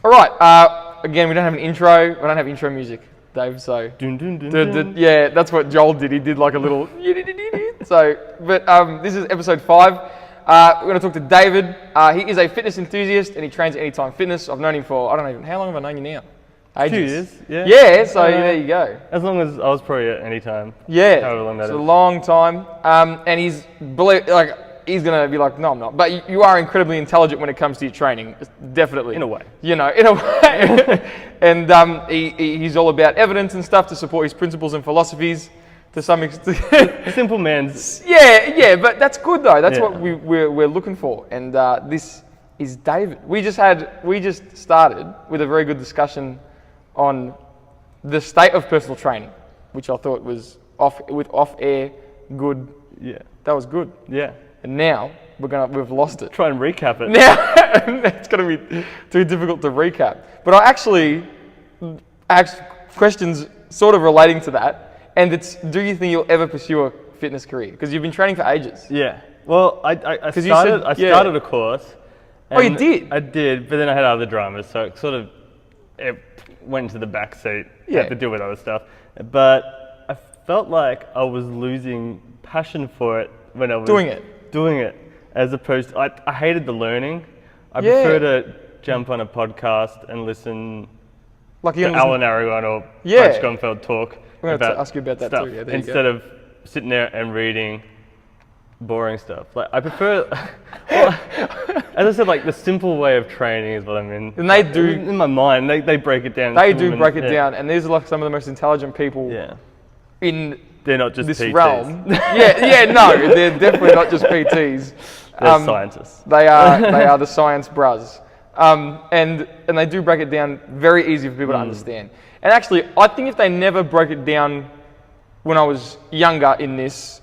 All right. Again, we don't have an intro. We don't have intro music, Dave. So yeah, that's what Joel did. He did like a little. So, but this is episode 5. We're going to talk to David. He is a fitness enthusiast and he trains at Anytime Fitness. I've known him for how long have I known you now? Ages. 2 years. Yeah. Yeah. So there you go. As long as I was probably at Anytime. Yeah. However long that it's is. a long time. And he's going to be like, no, I'm not. But you are incredibly intelligent when it comes to your training, definitely. In a way. In a way. And he's all about evidence and stuff to support his principles and philosophies to some extent. Simple man's. Yeah, but that's good though. That's what we're looking for. And this is David. We just started with a very good discussion on the state of personal training, which I thought was off-air good. Yeah. That was good. Yeah. And now we've lost it. Try and recap it. Now it's going to be too difficult to recap. But I actually asked questions sort of relating to that. And it's, do you think you'll ever pursue a fitness career? Because you've been training for ages. Yeah. Well, I started a course. Oh, you did? I did, but then I had other dramas, so it went into the back seat. Yeah. Had to deal with other stuff. But I felt like I was losing passion for it when I was doing it, as opposed to, I hated the learning. I prefer to jump on a podcast and listen to Alan Aragon or Coach Gonfeld talk. We're going to ask you about that stuff, too. Yeah, instead of sitting there and reading boring stuff. Like I prefer, as I said, like the simple way of training is what I mean. And they do in my mind. They break it down. They do break it down, and these are like some of the most intelligent people. In they're not just this PTs. realm. No, they're definitely not just PTs. They're scientists. They are the science bras. And they do break it down very easy for people to understand. And actually, I think if they never broke it down when I was younger in this,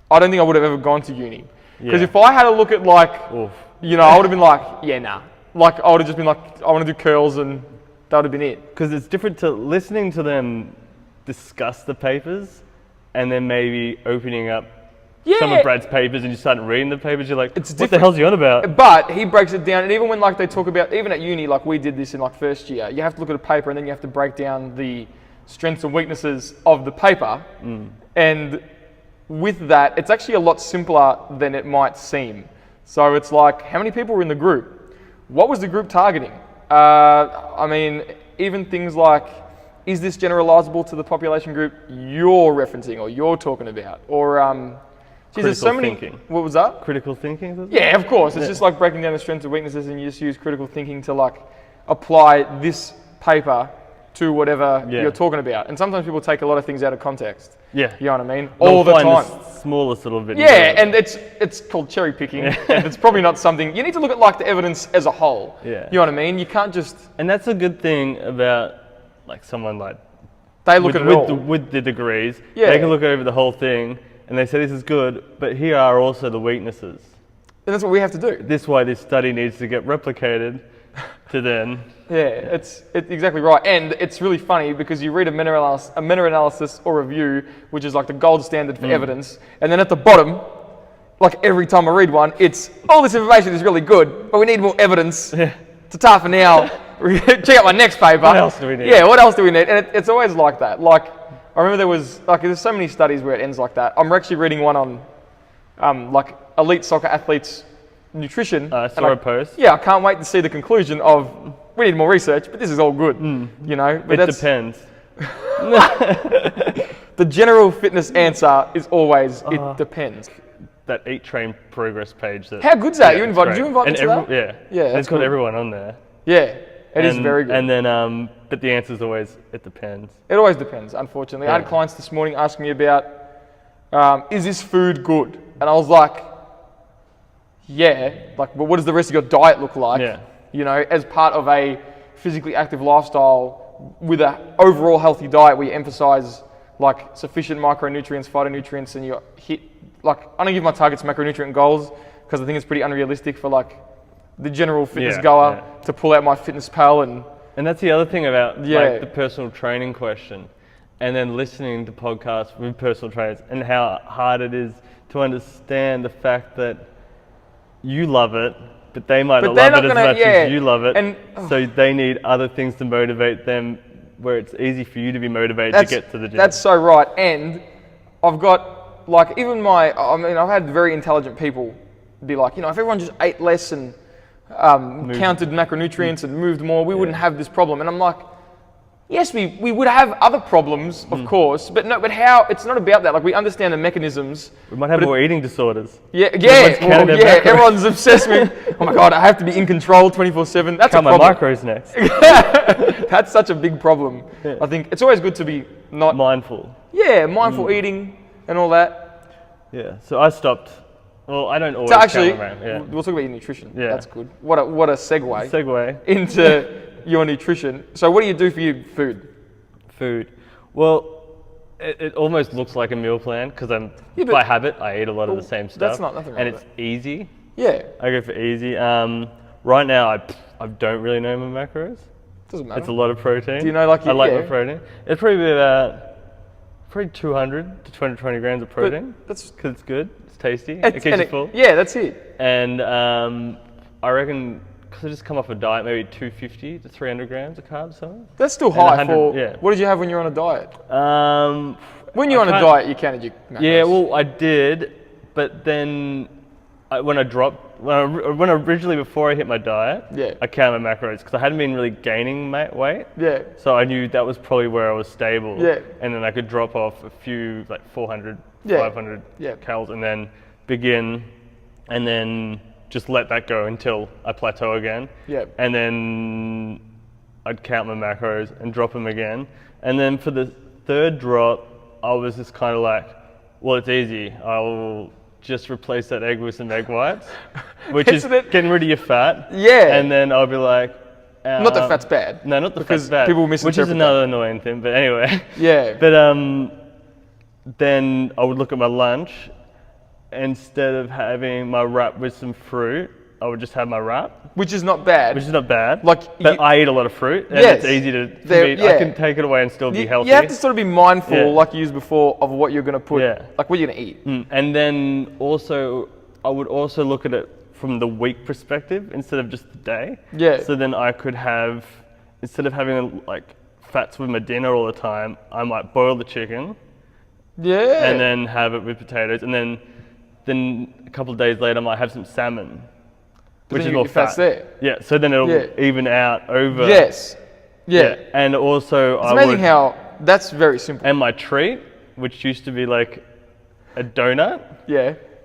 I don't think I would have ever gone to uni. Because if I had to look at I would have been like, nah. Like I would have just been like, I want to do curls and that would have been it. Because it's different to listening to them discuss the papers and then maybe opening up some of Brad's papers and you start reading the papers, you're like, what the hell's he on about? But he breaks it down, and even when they talk about, even at uni, like we did this in first year, you have to look at a paper and then you have to break down the strengths and weaknesses of the paper. And with that, it's actually a lot simpler than it might seem. So it's like, how many people were in the group? What was the group targeting? I mean, even things like, is this generalizable to the population group you're referencing or you're talking about? Or there's so many. Thinking. What was that? Critical thinking? Yeah, of course. It's just like breaking down the strengths and weaknesses, and you just use critical thinking to apply this paper to whatever you're talking about. And sometimes people take a lot of things out of context. Yeah. You know what I mean? All the time. The smallest little bit. Yeah, and it's called cherry picking. And it's probably not something, you need to look at the evidence as a whole. Yeah. You know what I mean? You can't just. And that's a good thing about someone they look at it all. With the degrees. Yeah. They can look over the whole thing. And they say this is good, but here are also the weaknesses. And that's what we have to do. This is why this study needs to get replicated to then. Yeah, it's exactly right. And it's really funny because you read a meta-analysis or review, which is the gold standard for evidence. And then at the bottom, every time I read one, it's, all this information is really good, but we need more evidence. It's tough for now. Check out my next paper. What else do we need? Yeah, what else do we need? And it's always like that. I remember there was, there's so many studies where it ends like that. I'm actually reading one on, elite soccer athletes' nutrition. I saw a post. Yeah, I can't wait to see the conclusion of, we need more research, but this is all good, But it depends. The general fitness answer is always, it depends. That Eat, Train, Progress page. How good's that? Did you invite me to that? Yeah. Yeah. It's got everyone on there. Yeah. It is very good. And then, but the answer is always, it depends. It always depends, unfortunately. I had clients this morning asking me about, is this food good? And I was like, yeah. But what does the rest of your diet look like? Yeah. As part of a physically active lifestyle with an overall healthy diet where you emphasize sufficient micronutrients, phytonutrients, and you hit, I don't give my targets macronutrient goals because I think it's pretty unrealistic for the general fitness goer to pull out my fitness pal and that's the other thing about the personal training question, and then listening to podcasts with personal trainers and how hard it is to understand the fact that you love it but they might not love it as much as you love it. And so they need other things to motivate them, where it's easy for you to be motivated to get to the gym. That's so right. And I've got, like, I've had very intelligent people be like, if everyone just ate less and counted macronutrients and moved more, we wouldn't have this problem. And I'm like, yes, we would have other problems, of course, but how? It's not about that. Like, we understand the mechanisms. We might have more eating disorders. Everyone's obsessed with, oh my God, I have to be in control 24/7. That's a problem. My macros next. That's such a big problem. Yeah. I think it's always good to be mindful. Yeah, mindful eating and all that. Yeah, so I stopped. Well, I don't always count around. Yeah. We'll talk about your nutrition. Yeah. That's good. What a segue into your nutrition. So what do you do for your food? Well, it almost looks like a meal plan because by habit I eat a lot of the same stuff. That's nothing wrong and with it's easy. Yeah. I go for easy. Right now I don't really know my macros. Doesn't matter. It's a lot of protein. Do you know I like my protein. It's probably about 200 to 220 grams of protein. That's because it's good. It's tasty. It keeps you full. Yeah, that's it. And I reckon, because I just come off a diet, maybe 250 to 300 grams of carbs. Something. That's still high for. Yeah. What did you have when you were on a diet? When you're on a diet, you counted your macros. Yeah, well, I did, but then when originally before I hit my diet, I counted my macros because I hadn't been really gaining weight. Yeah. So I knew that was probably where I was stable. Yeah. And then I could drop off a few, like 400, 500 calories, and then begin, and then just let that go until I plateau again. Yeah. And then I'd count my macros and drop them again. And then for the third drop, I was just kind of like, well, it's easy. I'll just replace that egg with some egg whites, which is getting rid of your fat. Yeah. And then I'll be like, not that fat's bad. No, not the fat's bad. People misinterpret which is another annoying thing, but anyway. Yeah. But then I would look at my lunch. Instead of having my wrap with some fruit, I would just have my wrap. Which is not bad. But I eat a lot of fruit, and it's easy to eat. I can take it away and still be healthy. You have to sort of be mindful, like you used before, of what you're going to put, like what you're going to eat. And then also, I would also look at it from the week perspective instead of just the day. Yeah. So then I could have, instead of having like fats with my dinner all the time, I might boil the chicken. Yeah. And then have it with potatoes, and then a couple of days later I might have some salmon, which is more fat. There. Yeah, so then it'll even out over. Yes. Yeah. And also it's amazing how that's very simple. And my treat, which used to be like a donut,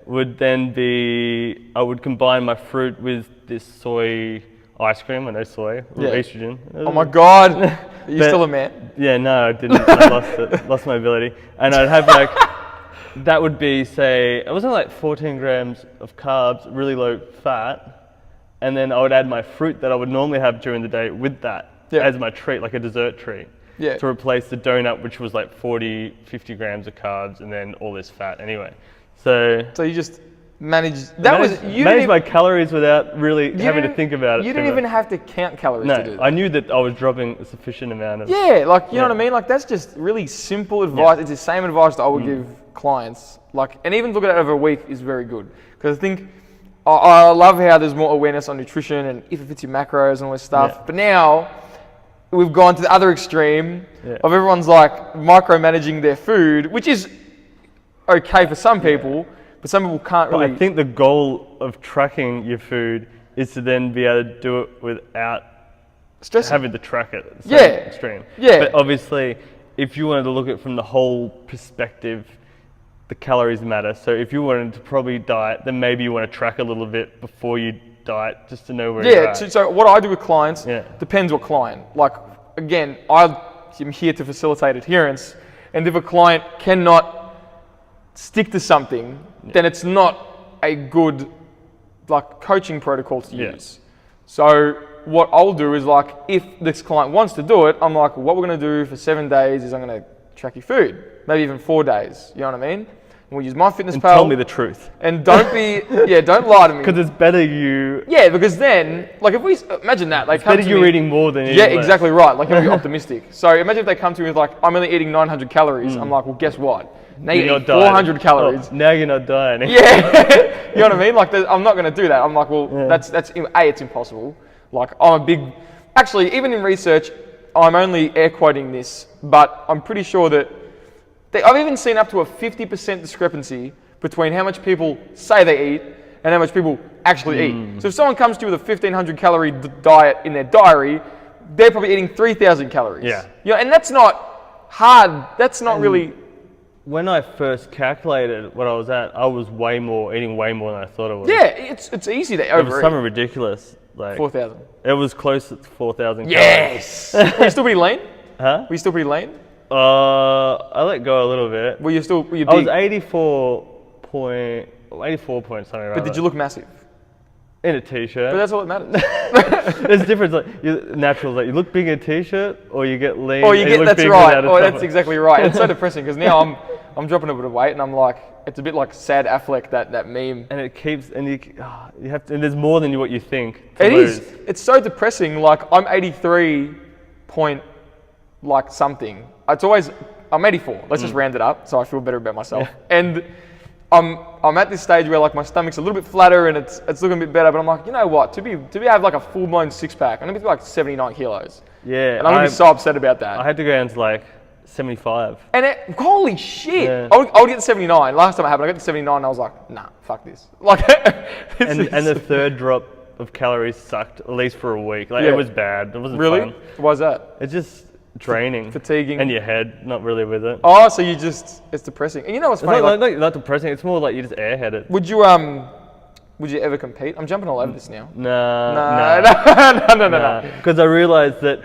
would then be, I would combine my fruit with this soy ice cream. I know soy, estrogen. Oh my God, are you still a man? Yeah, no, I didn't. I lost my ability. And I'd have like, that would be, say, it was only like 14 grams of carbs, really low fat, and then I would add my fruit that I would normally have during the day with that as my treat, like a dessert treat, to replace the donut, which was like 40, 50 grams of carbs and then all this fat anyway. So you just managed my calories without really having to think about it. You didn't even have to count calories to do that. I knew that I was dropping a sufficient amount of... Yeah, like, you know what I mean? Like, that's just really simple advice. It's the same advice that I would give clients. Like, and even looking at it over a week is very good. Because I think, I love how there's more awareness on nutrition and if it fits your macros and all this stuff. Yeah. But now, we've gone to the other extreme of everyone's like micromanaging their food, which is okay for some people. But some people can't really... I think the goal of tracking your food is to then be able to do it without having to track it at the same extreme. Yeah. But obviously, if you wanted to look at it from the whole perspective, the calories matter. So if you wanted to probably diet, then maybe you want to track a little bit before you diet just to know where you're at. So what I do with clients depends what client. Like, again, I'm here to facilitate adherence. And if a client cannot stick to something, then it's not a good like coaching protocol to use. So what I'll do is like, if this client wants to do it, I'm like, what we're going to do for 7 days is I'm going to track your food, maybe even 4 days. You know what I mean? And we'll use MyFitnessPal. Tell me the truth. And don't be, don't lie to me. Because it's better you... Yeah, because then, like if we, imagine that. Like, it's better you eating more than eating less. Exactly right. Like, you'll be optimistic. So imagine if they come to me with like, I'm only eating 900 calories. I'm like, well, guess what? Now you eat 400 calories. Oh, now you're not dying. Yeah, you know what I mean? Like, I'm not going to do that. I'm like, well, that's it's impossible. Like, actually, even in research, I'm only air quoting this, but I'm pretty sure that I've even seen up to a 50% discrepancy between how much people say they eat and how much people actually eat. So if someone comes to you with a 1,500 calorie diet in their diary, they're probably eating 3,000 calories. Yeah, and that's not hard. That's not really. When I first calculated what I was at, I was eating way more than I thought it was. Yeah, it's easy to overeat. It was something ridiculous. Like 4,000. It was close to 4,000 Yes! Were you still pretty lean? Huh? Were you still pretty lean? I let go a little bit. Were you big? I was 84 point something. But did you look massive? In a t-shirt. But that's all that matters. There's a difference. Like natural, like you look big in a t-shirt, or you get lean. Or you get that's right. Or that's exactly right. It's so depressing because now I'm dropping a bit of weight, and I'm like, it's a bit like sad Affleck that meme. And it keeps, and you have to, and there's more than what you think. It is. It's so depressing. Like I'm 83 point like something. I'm 84. Let's just round it up, so I feel better about myself. Yeah. And I'm at this stage where like my stomach's a little bit flatter and it's looking a bit better, but I'm like, you know what? To have like a full blown six pack, I'm gonna be like 79 kilos. Yeah. And I'm gonna be so upset about that. I had to go down to like 75. And holy shit! Yeah. I would get to 79. Last time it happened, I got to 79 and I was like, nah, fuck this. Like, and the third drop of calories sucked, at least for a week. Like it was bad. It wasn't really? fun. Why's that? It's just draining, fatiguing, and your head not really with it. Oh, so it's depressing. And you know what's funny? It's not depressing. It's more like you just airheaded. Would you ever compete? I'm jumping all over this now. No. Because I realised that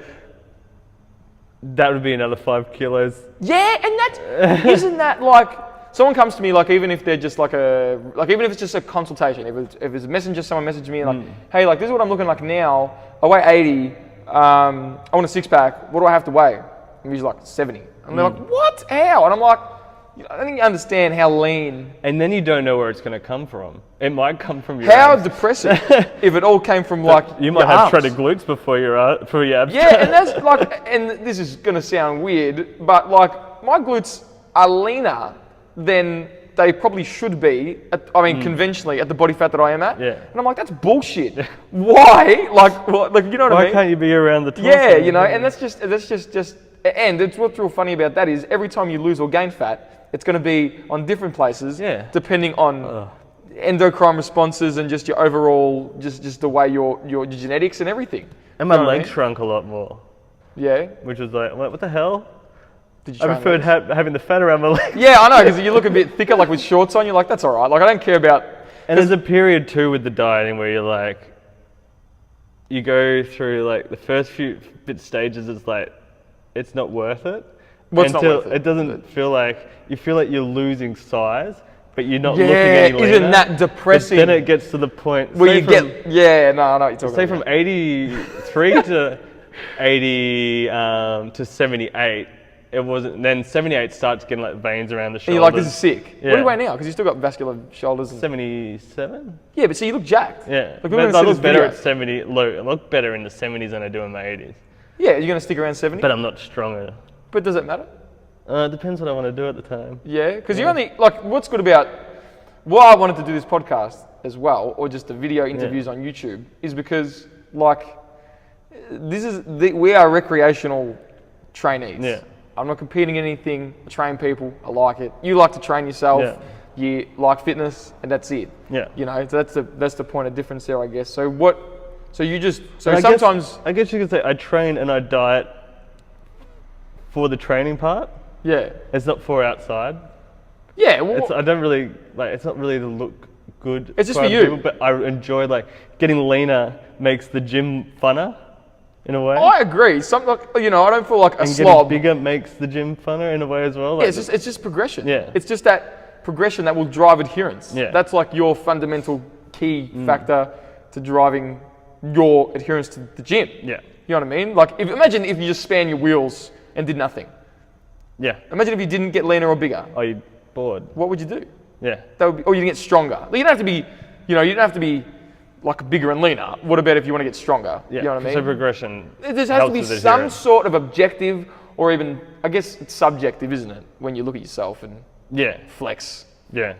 would be another 5 kilos. Yeah, and isn't that like someone comes to me like even if they're just even if it's just a consultation, if it's a messenger, someone messaged me like, hey, like this is what I'm looking like now. I weigh 80. I want a six pack. What do I have to weigh? And he's like 70. And they're like, what? How? And I'm like, I don't think you understand how lean. And then you don't know where it's going to come from. It might come from your How abs. depressing if it all came from like you might have shredded glutes before your abs. Yeah, and that's like, and this is going to sound weird, but like my glutes are leaner than they probably should be, conventionally, at the body fat that I am at. Yeah. And I'm like, that's bullshit. Why? Like, you know what I mean? Why can't you be around the torso? Yeah, you know, and that's just, and it's what's real funny about that is every time you lose or gain fat, it's going to be on different places, depending on endocrine responses and just your overall, just the way your genetics and everything. And my legs shrunk a lot more. Yeah. Which was like, what the hell? Did you I preferred having the fat around my legs. Yeah, I know, because you look a bit thicker, like with shorts on, you're like, that's all right. Like, I don't care about... And there's a period too with the dieting where you're like, you go through like the first few stages, it's like, it's not worth it. What's not worth it? It doesn't feel like, you feel like you're losing size, but you're not looking any leaner. Isn't that depressing? But then it gets to the point where I know what you're talking about. Say from 83 to 80 to 78, it wasn't. Then 78 starts getting like veins around the shoulders. And you're like, this is sick. Yeah. What do you weigh now? Because you still got vascular shoulders. 77? Yeah, but see, you look jacked. Yeah. Like, I look better at 70. I look better in the 70s than I do in my 80s. Yeah, you're going to stick around 70? But I'm not stronger. But does it matter? It depends what I want to do at the time. Yeah, because you only, like, what's good about, why I wanted to do this podcast as well, or just the video interviews on YouTube, is because, like, we are recreational trainees. Yeah. I'm not competing in anything. I train people. I like it. You like to train yourself. Yeah. You like fitness, and that's it. Yeah. You know, so that's the point of difference there, I guess. So sometimes I guess you could say I train and I diet for the training part. Yeah. It's not for outside. Yeah. Well, I don't really like. It's not really to look good. It's just for you. People, but I enjoy like getting leaner makes the gym funner. In a way, I agree. Something like, I don't feel like a slob. Getting bigger makes the gym funner in a way as well. Like it's just progression. Yeah, it's just that progression that will drive adherence. Yeah, that's like your fundamental key factor to driving your adherence to the gym. Yeah, you know what I mean? Like, imagine if you just span your wheels and did nothing. Yeah. Imagine if you didn't get leaner or bigger. Oh, you're bored. What would you do? Yeah. Or you didn't get stronger. Like, you don't have to be, you don't have to be like bigger and leaner. What about if you want to get stronger? Yeah. You know what I mean? So progression. There has to be some sort of objective, or even, I guess it's subjective, isn't it? When you look at yourself and Yeah. Flex. Yeah.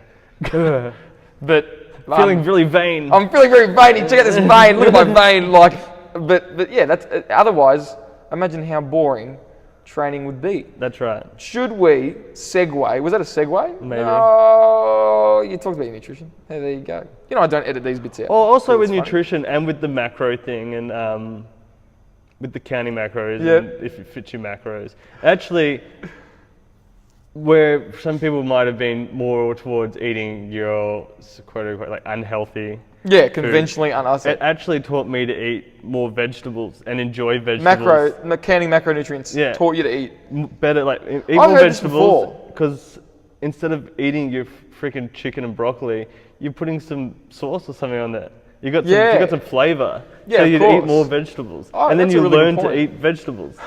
But Feeling really vain. I'm feeling very veiny. Check out this vein. Look at my vein. Like, but yeah, that's otherwise. Imagine how boring training would be. That's right. Should we segue? Was that a segue? Maybe. Oh, you talked about your nutrition. Hey, there you go. You know, I don't edit these bits out. Also with funny. nutrition and with the macro thing and with the counting macros and if it fits your macros. Actually, where some people might have been more towards eating your quote unquote like unhealthy. Yeah, conventionally unassay. It actually taught me to eat more vegetables and enjoy vegetables. Counting macronutrients taught you to eat better, like eat I've more heard this vegetables because instead of eating your freaking chicken and broccoli, you're putting some sauce or something on there. You got some flavor. Yeah, so of you'd course. eat more vegetables, Oh, and then that's a you really learn good to point. eat vegetables.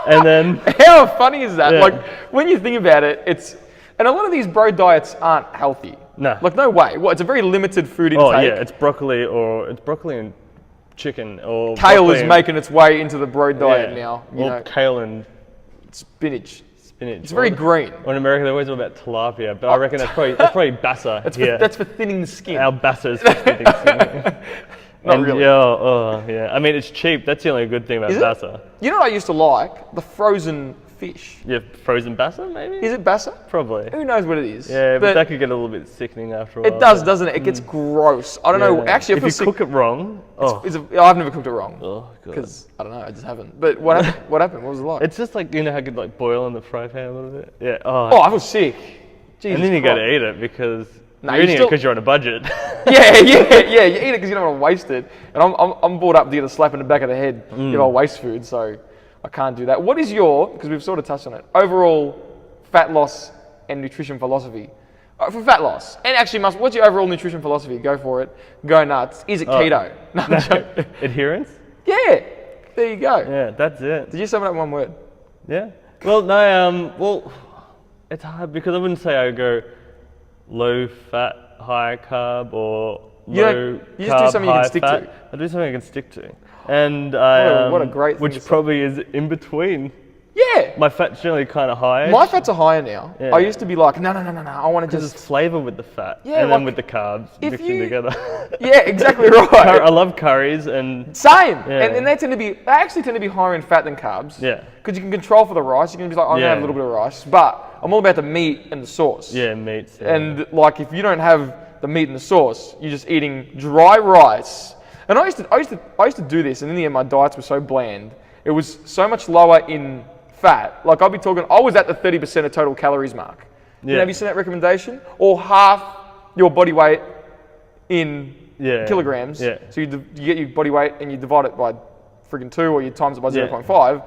And then how funny is that? Yeah. Like when you think about it, and a lot of these bro diets aren't healthy. No. Like no way. Well, it's a very limited food intake. oh yeah, it's broccoli and chicken or Kale broccoli is and- making its way into the bro diet yeah, now. You or know, kale and spinach. spinach. It's very green. Or in America, they're always all about tilapia, but I reckon that's probably bassa. That's for thinning the skin. Our bassa is for thinning. Not really. Yeah. I mean, it's cheap. That's the only good thing about Is it? bassa. You know what I used to like? The frozen fish. Yeah, frozen bassa, maybe? Is it bassa? Probably. Who knows what it is? Yeah, but that could get a little bit sickening after a while. it does, doesn't it? It gets gross. I don't know. Actually, I if feel you sick. cook it wrong, I've never cooked it wrong. oh god. Because I don't know, I just haven't. But what happened? What happened? What was it like? It's just like, you know how it could like boil in the fry pan a little bit? Yeah. Oh, I was sick. Jesus and then you got Christ. to eat it because No, you're you eating it still- because you're on a budget. Yeah. You eat it because you don't want to waste it. And I'm brought up to get a slap in the back of the head if I waste food, so I can't do that. What is your, because we've sort of touched on it, overall fat loss and nutrition philosophy? For fat loss. And actually, what's your overall nutrition philosophy? Go for it. Go nuts. Is it keto? No, I'm joking. Adherence? Yeah. There you go. Yeah, that's it. Did you sum it up in one word? Yeah. Well, no, well, it's hard because I wouldn't say I go low fat, high carb or low you carb, just do something you can high stick fat. to. I do something I can stick to. And I, What a great thing to which say. probably is in between. Yeah. My fat's generally kind of high. My fats are higher now. Yeah. I used to be like, no, I want to Because just... it's flavour with the fat Yeah, and like, then with the carbs if mixing you- together. Yeah, exactly right. I love curries and Same. Yeah. And they actually tend to be higher in fat than carbs. yeah, Because you can control for the rice. You can be like, I'm going to have a little bit of rice. But I'm all about the meat and the sauce. yeah, meats. Yeah. And like, if you don't have the meat and the sauce, you're just eating dry rice. And I used to do this, and in the end, my diets were so bland. It was so much lower in fat. Like I was at the 30% of total calories mark. Yeah. Have you seen that recommendation? Or half your body weight in kilograms. Yeah. So you get your body weight and you divide it by friggin' 2 or you times it by 0.5,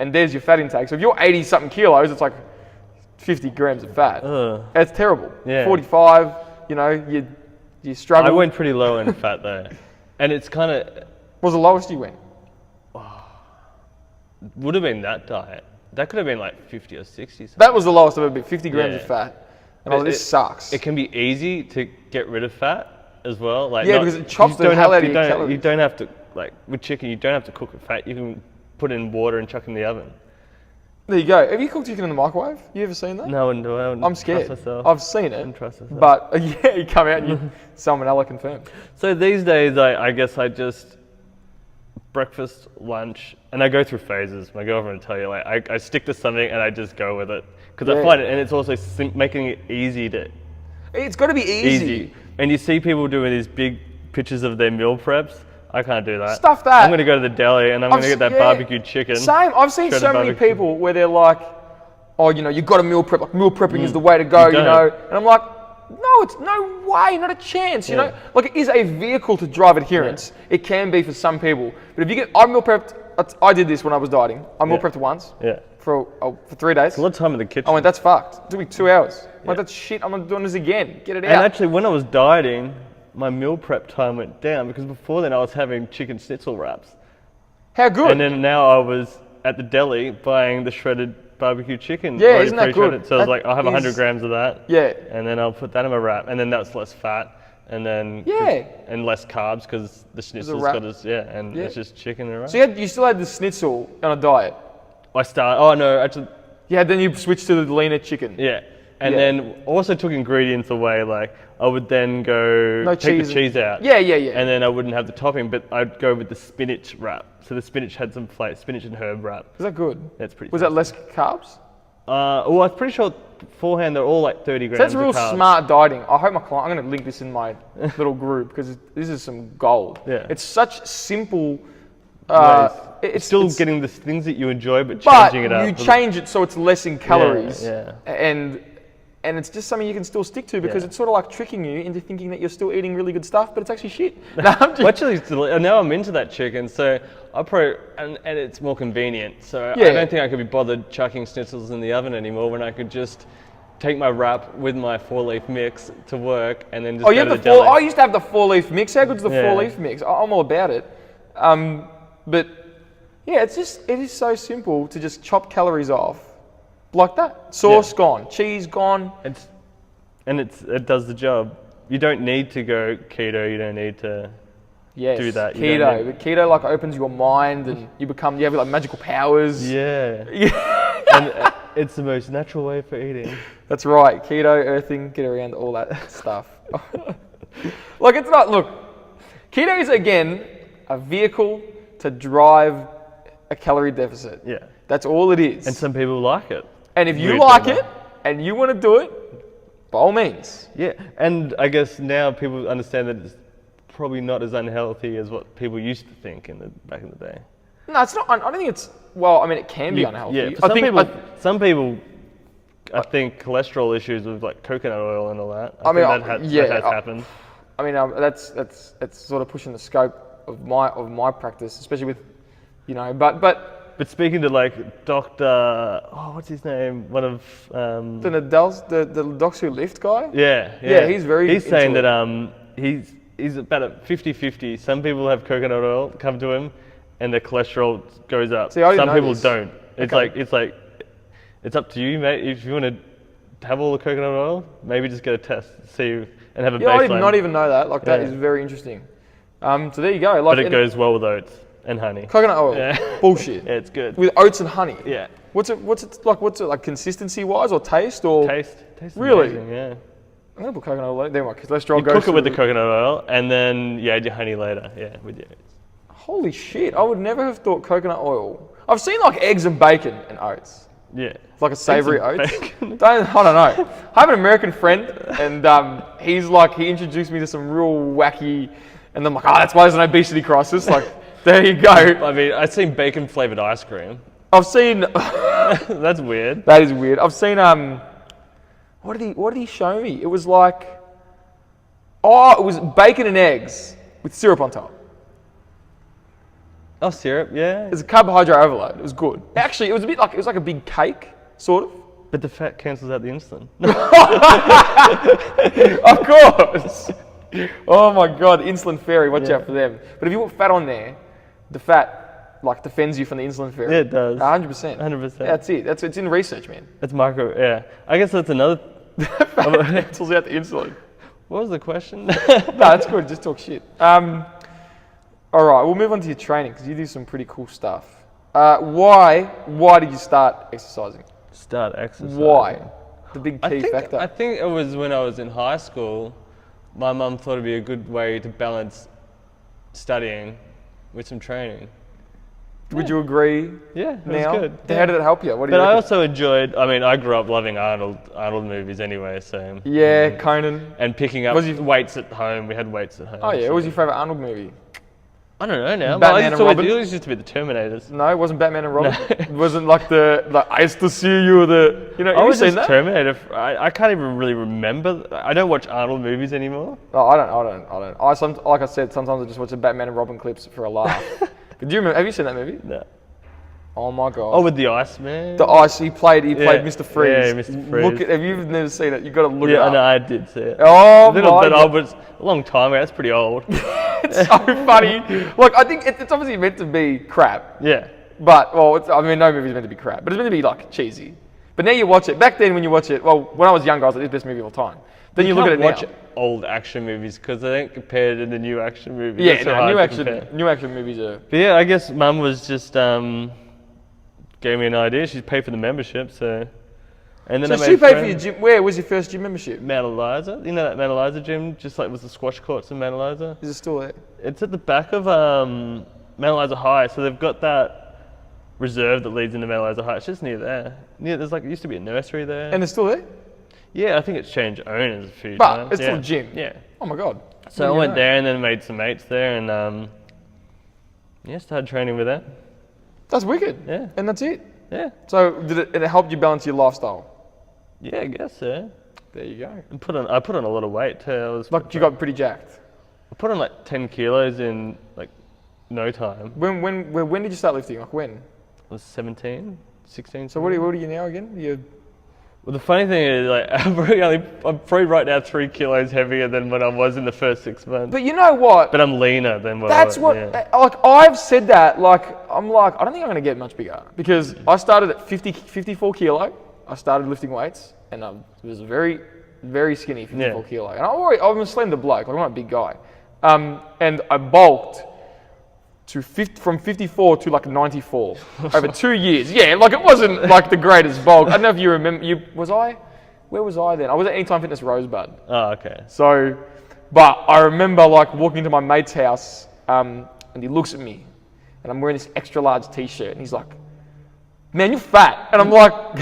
and there's your fat intake. So if you're 80 something kilos, it's like 50 grams of fat. That's terrible. Yeah. 45, you struggle. I went pretty low in fat though, and it's kind of What was the lowest you went? would have been that diet. That could have been like 50 or 60. Something. That was the lowest I've ever been, 50 grams Yeah. of fat. And I was like, this sucks. It can be easy to get rid of fat as well. Like Yeah, because it chops the hell out of your calories. You don't have to, like with chicken, you don't have to cook with fat. You can put it in water and chuck it in the oven. There you go. Have you cooked chicken in the microwave? You ever seen that? No, I wouldn't I'm scared. trust myself. I've seen it. Don't trust myself. But yeah, you come out and you salmonella confirmed. So these days, I guess I just breakfast, lunch, and I go through phases. My girlfriend will tell you, like I stick to something and I just go with it because I find it, and it's also making it easy to It's got to be easy. And you see people doing these big pictures of their meal preps. I can't do that. Stuff that. I'm going to go to the deli and I'm going to get that barbecue chicken. Same. I've seen shredded so many barbecue. people where they're like, oh, you've got to meal prep. Like meal prepping is the way to go, You don't. And I'm like, no, it's no way, not a chance. You know, like it is a vehicle to drive adherence. It can be for some people, but if I meal prepped. I did this when I was dieting. I meal prepped once. Yeah. For 3 days. A lot of time in the kitchen. I went, that's fucked. It took me 2 hours. I'm like, that's shit. I'm not doing this again. Get it And out. actually, when I was dieting, my meal prep time went down because before then I was having chicken schnitzel wraps. How good? And then now I was at the deli buying the shredded barbecue chicken. Yeah, already isn't that pre-shredded. good? So I was That like, I'll have 100 is- grams of that. Yeah. And then I'll put that in my wrap. And then that's less fat. And then and less carbs because the schnitzel's wrap. got it's just chicken and a wrap. So you still had the schnitzel on a diet. Then you switched to the leaner chicken. Yeah. And then also took ingredients away. Like I would then go take the cheese out. Yeah. And then I wouldn't have the topping, but I'd go with the spinach wrap. So the spinach had some flavor, spinach and herb wrap. Was that good? That's pretty. Was that less carbs? Well, I'm pretty sure beforehand they're all like 30 grams. So that's real of carbs. smart dieting. I hope my client. I'm going to link this in my little group because this is some gold. Yeah. It's such simple. It's still getting the things that you enjoy, but changing it up. You change it so it's less in calories. Yeah. And it's just something you can still stick to because it's sort of like tricking you into thinking that you're still eating really good stuff, but it's actually shit. No, Actually, now I'm into that chicken, so I probably and it's more convenient. So I don't think I could be bothered chucking schnitzels in the oven anymore when I could just take my wrap with my 4-leaf mix to work and then just go to the deli. I used to have the 4-leaf mix. How good's the 4-leaf mix? I'm all about it. But yeah, it is so simple to just chop calories off. Like that. Sauce gone, cheese gone. It does the job. You don't need to go keto. You don't need to do that. Keto. But keto like opens your mind and you have like magical powers. Yeah. And it's the most natural way for eating. That's right. Keto, earthing, get around all that stuff. Like it's not. Look, keto is again a vehicle to drive a calorie deficit. Yeah. That's all it is. And some people like it. And if you like it and you want to do it, by all means. Yeah, and I guess now people understand that it's probably not as unhealthy as what people used to think back in the day. No, it's not. I don't think it's. Well, I mean, it can be unhealthy. Yeah, some people, I think cholesterol issues with like coconut oil and all that. I mean, that has happened. I mean, that's sort of pushing the scope of my practice, especially with, But speaking to like Dr. What's his name? One of the Nadals, the Docs Who Lift guy. Yeah. He's saying that he's about a 50-50. Some people have coconut oil come to him, and their cholesterol goes up. See, I didn't Some know people this. don't. It's up to you, mate. If you want to have all the coconut oil, maybe just get a test, see, and have a baseline. I did not even know that. Like that is very interesting. So there you go. Like, but it goes well with oats and honey. Coconut oil. Yeah. Bullshit. Yeah, it's good. With oats and honey. Yeah. What's it like consistency wise or taste or? Taste really? Amazing, yeah. I'm gonna put coconut oil. Then my cholesterol you goes. Cook it with the coconut oil and then you add your honey later. Yeah, with your oats. Holy shit! I would never have thought coconut oil. I've seen like eggs and bacon and oats. Yeah. It's like a savoury oats. I don't know. I have an American friend and he introduced me to some real wacky, and I'm like, that's why there's an obesity crisis. Like, there you go. I mean, I've seen bacon flavoured ice cream. I've seen. That's weird. That is weird. I've seen what did he show me? It was like, it was bacon and eggs with syrup on top. Oh, syrup, yeah. It's a carbohydrate overload. It was good. Actually, it was like a big cake, sort of. But the fat cancels out the insulin. Of course. Oh my God, insulin fairy. Watch out for them. But if you put fat on there, the fat like defends you from the insulin fairy. Yeah, it does. 100%. 100%. That's it. It's in research, man. It's micro. Yeah. I guess that's another. Fat cancels out the insulin. What was the question? No, that's good. Just talk shit. All right, we'll move on to your training because you do some pretty cool stuff. Why did you start exercising? Start exercising. Why? The big key factor. I think it was when I was in high school. My mum thought it'd be a good way to balance studying with some training. Would you agree? Yeah, it now? was good. How did it help you? What do but you I reckon? also enjoyed. I mean, I grew up loving Arnold movies anyway. So yeah, Conan. And picking up weights at home. We had weights at home. Oh yeah, what was your favourite Arnold movie? I don't know now. Batman and Robin? It always used to be the Terminators. No, it wasn't Batman and Robin. It wasn't like I used to see you I was seen just that? Terminator. I can't even really remember. I don't watch Arnold movies anymore. No, I don't. Like I said, sometimes I just watch the Batman and Robin clips for a laugh. But do you remember? Have you seen that movie? No. Oh my God. Oh, with the Iceman. The Ice. He played Mr. Freeze. Yeah, Mr. Freeze. Have you never seen it? You got to look it Yeah, up. no, I did see it. Oh a little my bit God. old, but it's a long time ago. That's pretty old. It's so funny. Like, I think it's obviously meant to be crap. Yeah. But, no movie's meant to be crap. But it's meant to be, like, cheesy. But now you watch it. Back then when you watch it, when I was younger, I was like, this is the best movie of all time. Then you look at it now. Watch old action movies because they don't compare to the new action movies. Yeah, new action movies are... But yeah, I guess Mum was just... gave me an idea. She's paid for the membership, so And then So I she made paid for your gym. Where was your first gym membership? Mount Eliza. You know that Mount Eliza gym, just like was the squash courts in Mount Eliza? Is it still there? It's at the back of Mount Eliza High, so they've got that reserve that leads into Mount Eliza High. It's just near there. There's like, it used to be a nursery there. And it's still there? Yeah, I think it's changed owners a few But times. it's still a gym? Yeah. Oh my God. So I went there and then made some mates there and started training with them. That's wicked. Yeah. And that's it? Yeah. So it helped you balance your lifestyle? Yeah, I guess so. There you go. And I put on a lot of weight too. You got pretty jacked? I put on like 10 kilos in like no time. When did you start lifting? Like when? I was 17, 16. So what are you now again? Well, the funny thing is, like, I'm probably right now 3 kilos heavier than when I was in the first 6 months. But you know what? But I'm leaner than what That's I was. like I've said that. I'm like, I don't think I'm going to get much bigger because I started at 54 kilo. I started lifting weights and I was very, very skinny, 54 kilo. And I'm a slender bloke. Like, I'm not a big guy. And I bulked from 54 to like 94 over 2 years. Yeah, like it wasn't like the greatest bulk. I don't know if you remember. Where was I then? I was at Anytime Fitness Rosebud. Oh, okay. So, but I remember like walking into my mate's house and he looks at me and I'm wearing this extra large t-shirt and he's like, "Man, you're fat." And I'm like,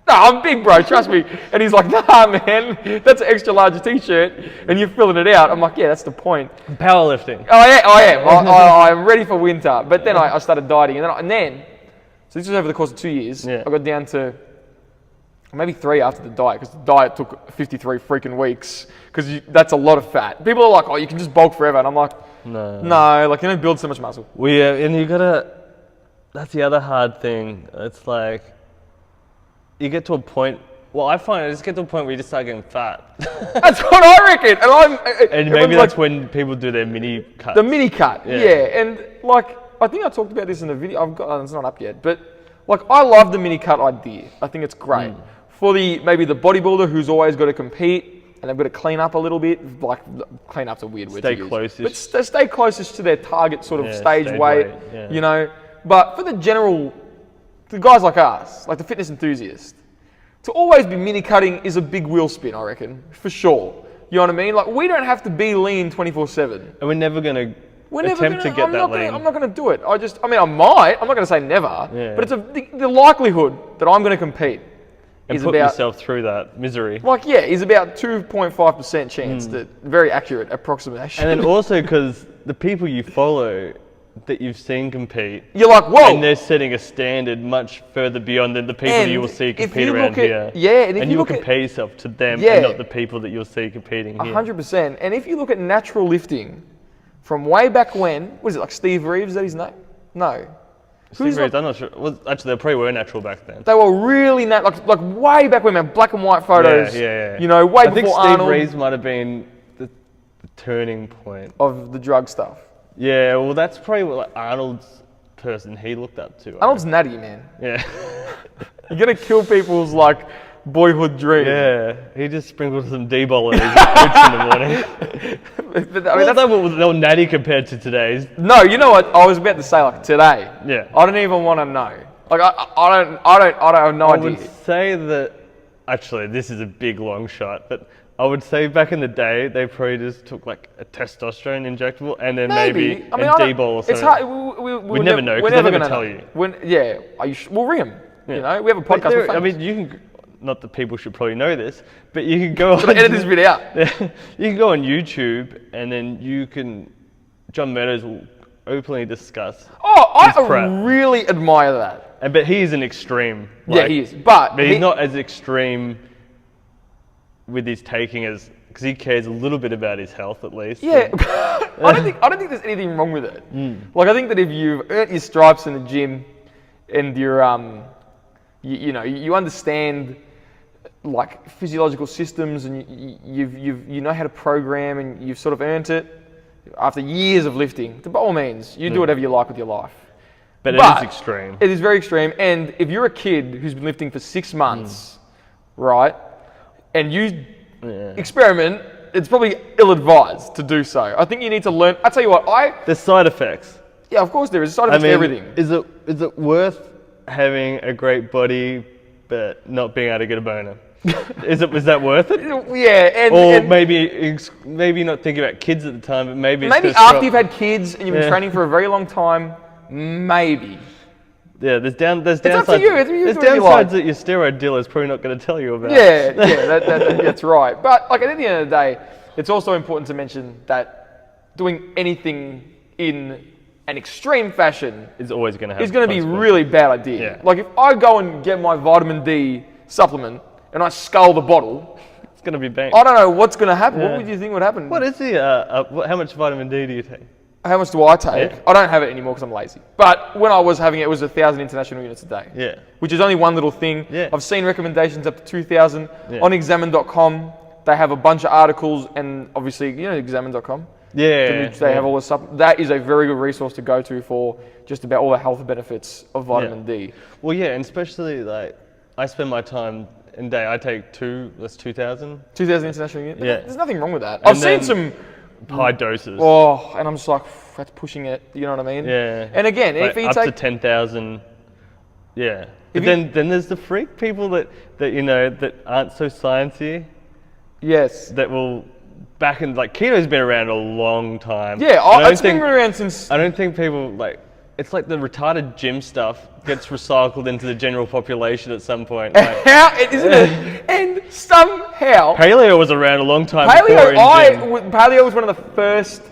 "No, I'm big, bro, trust me." And he's like, "Nah, man, that's an extra large t-shirt and you're filling it out." I'm like, "Yeah, that's the point." Powerlifting. Oh, yeah, I am. I'm ready for winter. But then I started dieting and then, so this was over the course of 2 years. Yeah. I got down to maybe 3 after the diet because the diet took 53 freaking weeks because that's a lot of fat. People are like, "Oh, you can just bulk forever." And I'm like, no, like you don't build so much muscle. Well, yeah, and you gotta, that's the other hard thing. It's like, you get to a point, well, I find I just get to a point where you just start getting fat. That's what I reckon. And maybe that's when people do their mini cuts. The mini cut, yeah. And like, I think I talked about this in the video. It's not up yet, but like, I love the mini cut idea. I think it's great. For maybe the bodybuilder who's always got to compete and they've got to clean up a little bit. Like, clean up's a weird word to use. Closest. But stay closest to their target sort of stage weight, weight, you know. But for the guys like us, like the fitness enthusiast, to always be mini cutting is a big wheel spin, I reckon, for sure. You know what I mean? Like, we don't have to be lean 24/7. And we're never going to attempt to get that lean. I'm not going to do it. I might. I'm not going to say never. Yeah. But it's the likelihood that I'm going to compete and put yourself through that misery. Like, yeah, is about 2.5% chance. That very accurate approximation. And then also because the people you follow that you've seen compete, you're like, whoa, and they're setting a standard much further beyond than the people you will see compete around here. Yeah, and you will compare yourself to them and not the people that you'll see competing here. 100%. And if you look at natural lifting from way back when, was it like Steve Reeves? Is that his name? No. Steve Reeves, I'm not sure. Well, actually, they probably were natural back then. They were really like way back when, man. Black and white photos. Yeah. You know, way before I think Arnold. Steve Reeves might have been the turning point of the drug stuff. Yeah, well, that's probably what Arnold's person he looked up to. Arnold's natty, man. Yeah. You're gonna kill people's like boyhood dream. Yeah, he just sprinkled some D-bol in his boots in the morning. But, that's like what was natty compared to today's. No, you know what? I was about to say like today. Yeah. I don't even want to know. Like I don't have no idea. I would say that. Actually, this is a big long shot, but I would say back in the day they probably just took like a testosterone injectable and then maybe a D-bol or something. It's hard. We'll never know because they'll never tell you. We'll ring them. Yeah. You know, we have a podcast. I mean, you can. Not that people should probably know this, but you can go on. Edit this bit out. You can go on YouTube and then John Meadows will openly discuss. Oh, I really admire that. But he is an extreme. Yeah, he is. But he's not as extreme with his taking as, because he cares a little bit about his health at least. Yeah, I don't think there's anything wrong with it. Like, I think that if you've earned your stripes in the gym and you're you understand like physiological systems and you know how to program and you've sort of earned it after years of lifting, by all means, you do whatever you like with your life. But it is extreme. It is very extreme. And if you're a kid who's been lifting for 6 months, right, and you experiment, it's probably ill-advised to do so. I think you need to learn. I tell you what, there's side effects. Yeah, of course there is. Side effects to everything. Is it worth having a great body but not being able to get a boner. Was that worth it? Yeah, or maybe not thinking about kids at the time, but maybe after you've had kids and you've been training for a very long time, maybe. Yeah, there's downsides. It's up to you. There's downsides that your steroid dealer is probably not going to tell you about. Yeah, that's right. But like at the end of the day, it's also important to mention that doing anything in an extreme fashion is always going to be a really bad idea. Yeah. Like if I go and get my vitamin D supplement and I scull the bottle, it's going to be bang. I don't know what's going to happen. Yeah. What would you think would happen? What is how much vitamin D do you take? How much do I take? Yeah. I don't have it anymore because I'm lazy. But when I was having it, it was 1,000 international units a day. Yeah. Which is only one little thing. Yeah. I've seen recommendations up to 2,000. Yeah. On examine.com, they have a bunch of articles, and obviously, examine.com. Yeah. They have all this stuff. That is a very good resource to go to for just about all the health benefits of vitamin D. Well, yeah, and especially like I spend my time in day. I take 2,000. 2,000 international units. Yeah. There's nothing wrong with that. I've seen some high doses. Oh, and I'm just like, that's pushing it. You know what I mean? Yeah. And again, like if you up take to 10,000. Yeah. But then there's the freak people that that aren't so sciencey. Yes. That will back in like keto's been around a long time. Yeah, it's been around since. I don't think people like. It's like the retarded gym stuff gets recycled into the general population at some point. Like, how isn't it? And somehow paleo was around a long time before. Paleo was one of the first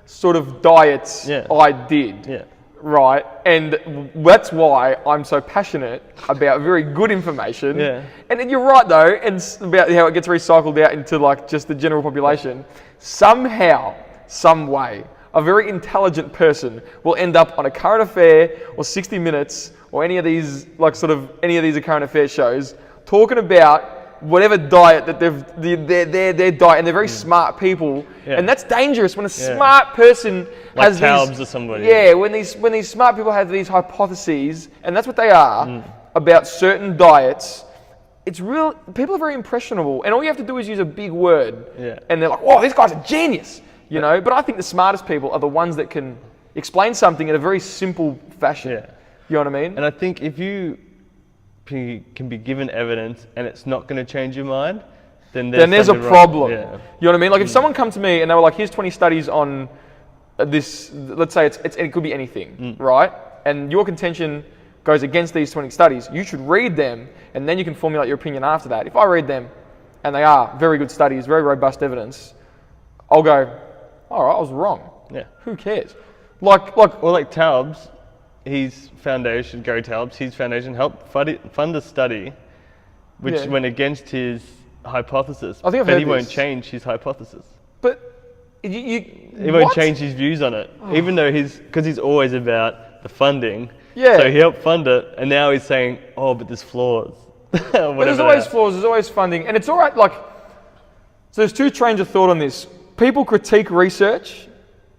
sort of diets I did. Yeah. Right, and that's why I'm so passionate about very good information. Yeah. And you're right though, and about how it gets recycled out into like just the general population. Somehow, some way, a very intelligent person will end up on a current affair or 60 Minutes or any of these current affair shows talking about whatever diet that their diet, and they're very smart people, and that's dangerous when a smart person like has Talbs or somebody. Yeah, when these smart people have these hypotheses, and that's what they are about certain diets. It's real. People are very impressionable, and all you have to do is use a big word, and they're like, "Oh, this guy's a genius," But I think the smartest people are the ones that can explain something in a very simple fashion. Yeah. You know what I mean? And I think if you can be given evidence and it's not going to change your mind, then there's a problem. Yeah. You know what I mean? Like if someone come to me and they were like, "Here's 20 studies on this." Let's say it could be anything, right? And your contention goes against these 20 studies. You should read them, and then you can formulate your opinion after that. If I read them, and they are very good studies, very robust evidence, I'll go, "All right, I was wrong." Yeah. Who cares? Like Talbs. His foundation, Gary Talbs, his foundation helped fund a study which went against his hypothesis. I think I've but heard he won't this. change his hypothesis. But he won't change his views on it, even though because he's always about the funding. Yeah. So he helped fund it, and now he's saying, "Oh, but there's flaws." But there's always flaws. There's always funding, and it's all right. Like, so there's two trains of thought on this. People critique research.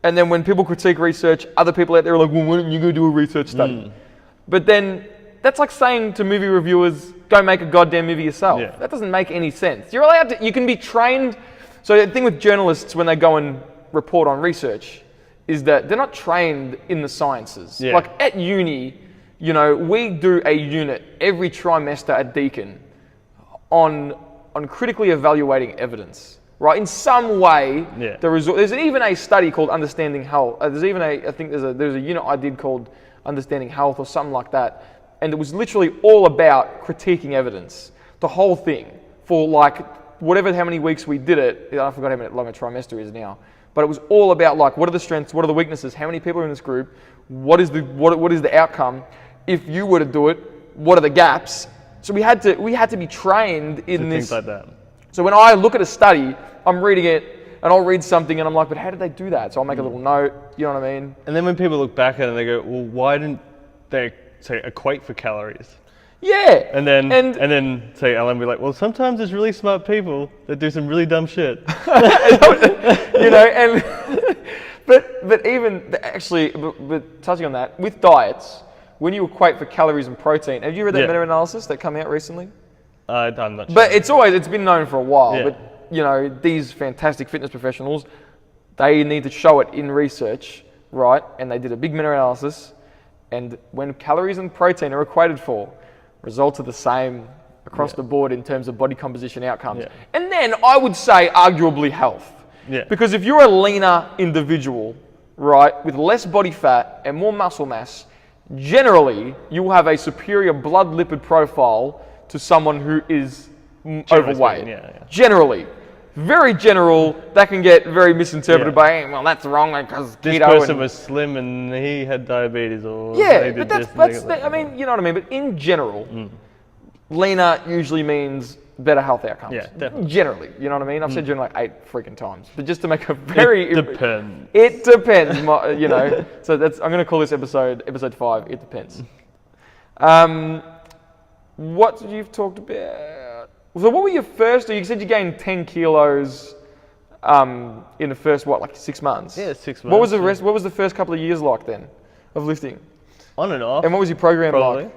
And then when people critique research, other people out there are like, "Well, why don't you go do a research study?" But then that's like saying to movie reviewers, "Go make a goddamn movie yourself." Yeah. That doesn't make any sense. You're allowed to, you can be trained. So the thing with journalists when they go and report on research is that they're not trained in the sciences. Yeah. Like at uni, we do a unit every trimester at Deakin on critically evaluating evidence. Right, in some way, there's even a study called Understanding Health. There's a unit I did called Understanding Health or something like that, and it was literally all about critiquing evidence. The whole thing for like how many weeks we did it. I forgot how long a trimester is now, but it was all about like what are the strengths, what are the weaknesses, how many people are in this group, what is the outcome. If you were to do it, what are the gaps? So we had to be trained in this. Things like that. So when I look at a study, I'm reading it, and I'll read something, and I'm like, but how did they do that? So I'll make a little note, you know what I mean? And then when people look back at it, and they go, well, why didn't they, say, equate for calories? Yeah. And then say, Alan be like, well, sometimes there's really smart people that do some really dumb shit. But touching on that, with diets, when you equate for calories and protein, have you read that meta-analysis that came out recently? I'm not sure. But it's been known for a while. Yeah. But these fantastic fitness professionals, they need to show it in research, right? And they did a big meta-analysis, and when calories and protein are equated for, results are the same across the board in terms of body composition outcomes. And then I would say arguably health. Because if you're a leaner individual, right, with less body fat and more muscle mass, generally you will have a superior blood lipid profile to someone who is overweight. Generally. Very general, that can get very misinterpreted by, hey, well, that's wrong because this keto person was slim and he had diabetes, or but that's I mean, you know what I mean. But in general, leaner usually means better health outcomes. Yeah, definitely. Generally, you know what I mean. I've said generally like 8 freaking times, but just to make a very it depends. It depends, you know. So I'm going to call this episode 5. It depends. What you've talked about. So what were your first, you said you gained 10 kilos in the first, like 6 months? Yeah, 6 months. What was the first couple of years like then of lifting? On and off. And what was your program like?